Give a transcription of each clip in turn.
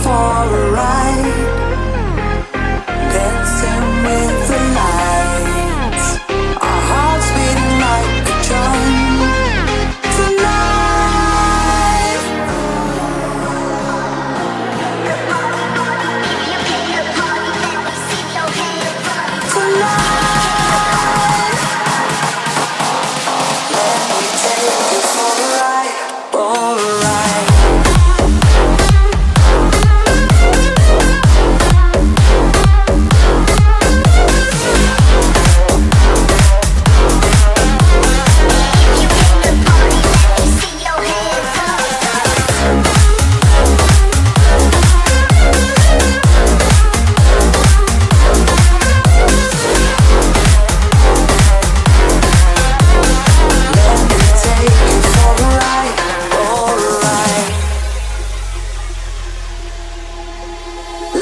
for a ride, dancing with the lights. Our hearts beating like a drum tonight. Tonight, let me take you for a ride, for a ride.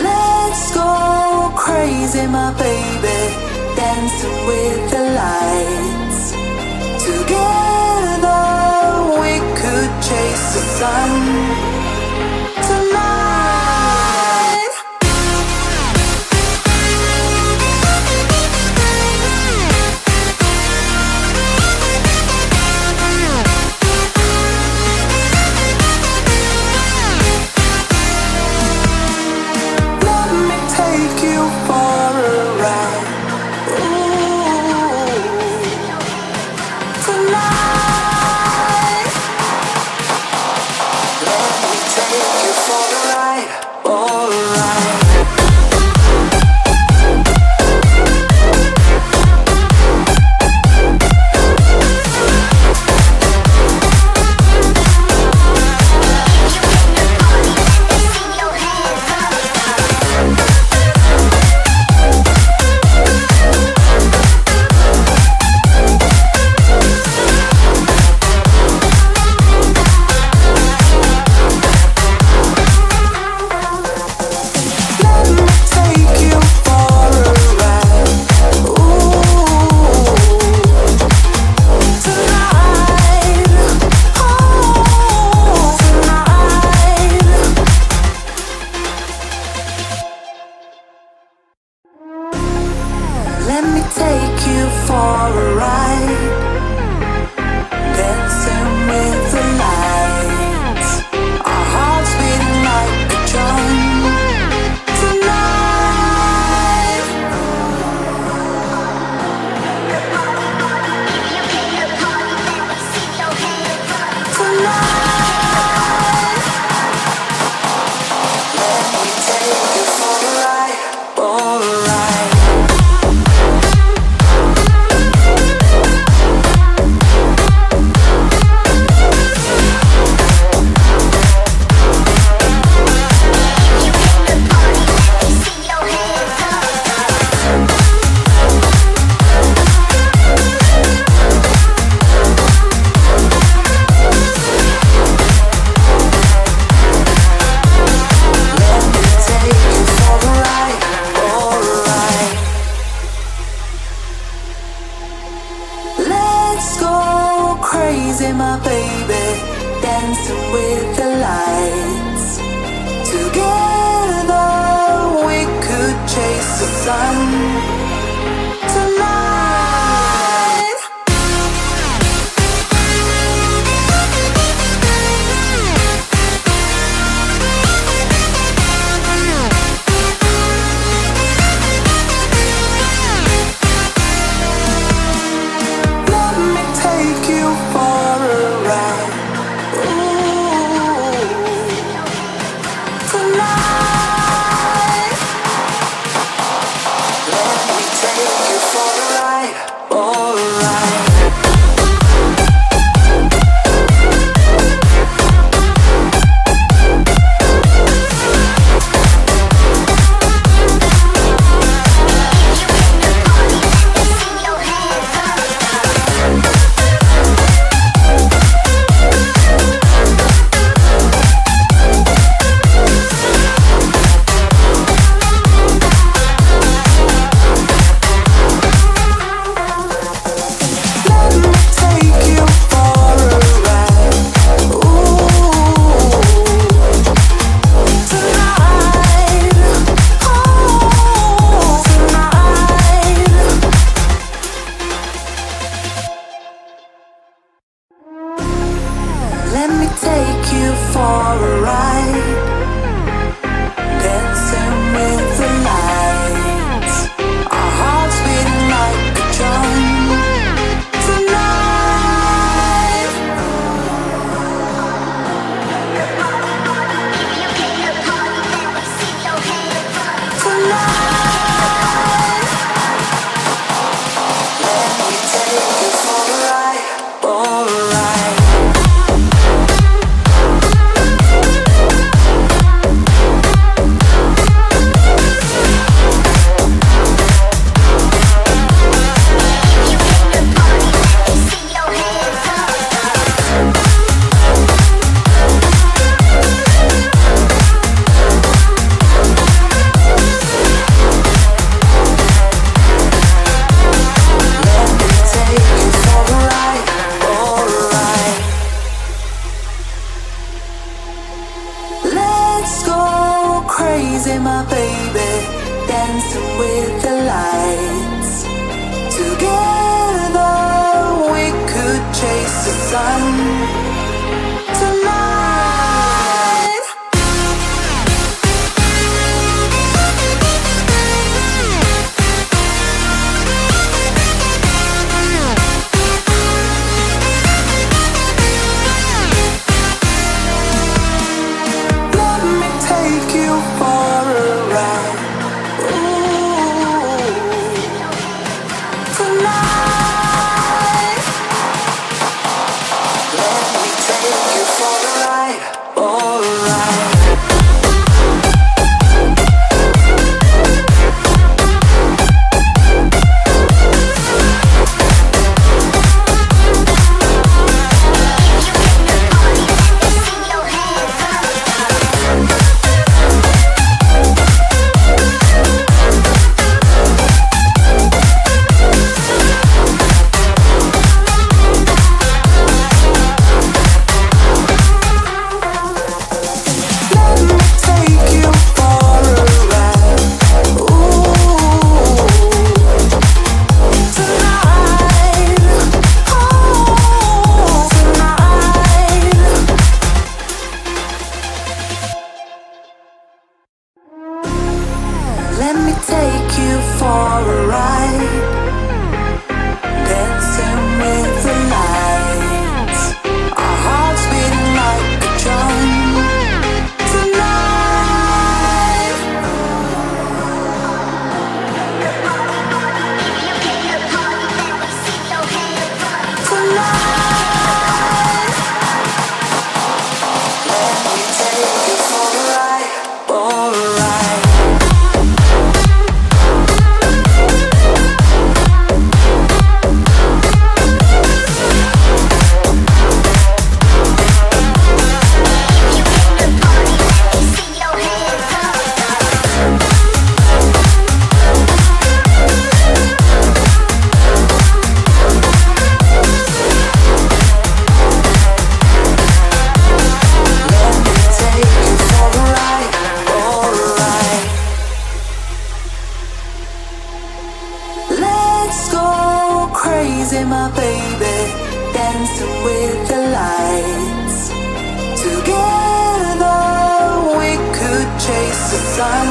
Let's go crazy, my baby, dancing with the lights. Together we could chase the sun tonight. Let me take you for a ride. Ooh, tonight. Let me take you for a ride, for a ride. Let me take you for a ride. Ooh, tonight. Oh, tonight. Let me take you for a ride, dancing with the lights. Our hearts beating like a drum tonight. Tonight, let me take you for a ride, for a ride. Let me take you for a ride, for a ride. Let's go crazy, my baby, dancing with the lights. Together we could chase the sun tonight. Let me take you for a ride. Ooh, tonight. Let me me take you for a ride, dancing with the lights, our hearts beating like a drum. Tonight, let me take you for a ride, for a ride. Let's go crazy, my baby, dancing with the lights. Together we could chase the sun. Tonight, let me take you for a ride. Ooh, tonight, let me take you for a ride, for a ride. Let me take you for a ride. Ooh, tonight, oh, tonight. Let me take you for a ride, dancing with the lights, our hearts beating like a drum. Tonight, tonight, let me take you for a ride, for a ride. Let me take you for a ride, for a ride. Let's go crazy, my baby, dancing with the lights. Together we could chase the sun.